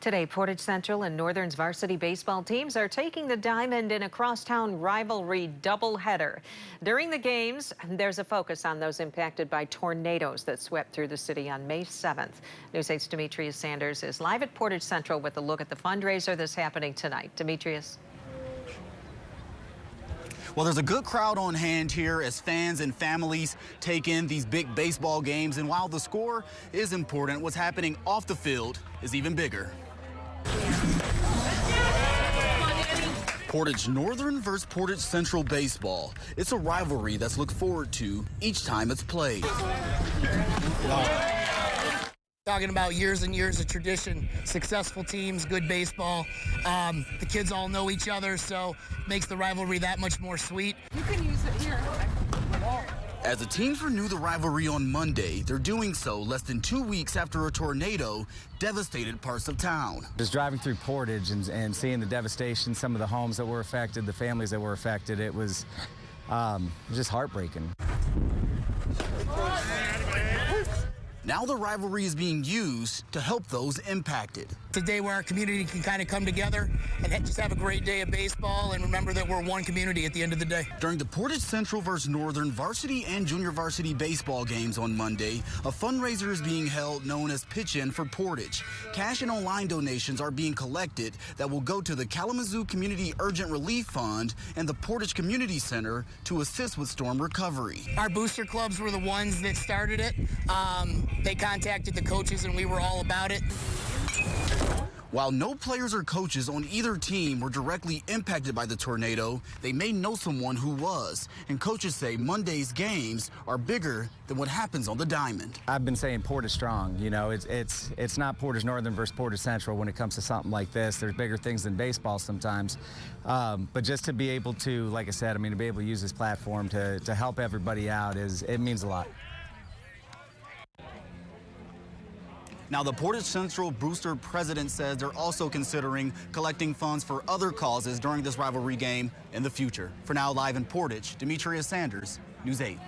Today, Portage Central and Northern's varsity baseball teams are taking the diamond in a crosstown rivalry doubleheader. During the games, there's a focus on those impacted by tornadoes that swept through the city on May 7th. News 8's Demetrius Sanders is live at Portage Central with a look at the fundraiser that's happening tonight. Demetrius. Well, there's a good crowd on hand here as fans and families take in these big baseball games. And while the score is important, what's happening off the field is even bigger. Portage Northern versus Portage Central baseball. It's a rivalry that's looked forward to each time it's played. Talking about years and years of tradition, successful teams, good baseball. The kids all know each other, so it makes the rivalry that much more sweet. You can use it here. As the teams renew the rivalry on Monday, they're doing so less than 2 weeks after a tornado devastated parts of town. Just driving through Portage and seeing the devastation, some of the homes that were affected, the families that were affected, it was just heartbreaking. Now the rivalry is being used to help those impacted. It's a day where our community can kind of come together and just have a great day of baseball and remember that we're one community at the end of the day. During the Portage Central versus Northern varsity and junior varsity baseball games on Monday, a fundraiser is being held known as Pitch In for Portage. Cash and online donations are being collected that will go to the Kalamazoo Community Urgent Relief Fund and the Portage Community Center to assist with storm recovery. Our booster clubs were the ones that started it. They contacted the coaches and we were all about it. While no players or coaches on either team were directly impacted by the tornado, they may know someone who was. And coaches say Monday's games are bigger than what happens on the diamond. I've been saying Portage strong. You know, it's not Portage Northern versus Portage Central when it comes to something like this. There's bigger things than baseball sometimes. But just to be able to, like I said, to be able to use this platform to help everybody out it means a lot. Now, the Portage Central Brewster president says they're also considering collecting funds for other causes during this rivalry game in the future. For now, live in Portage, Demetrius Sanders, News 8.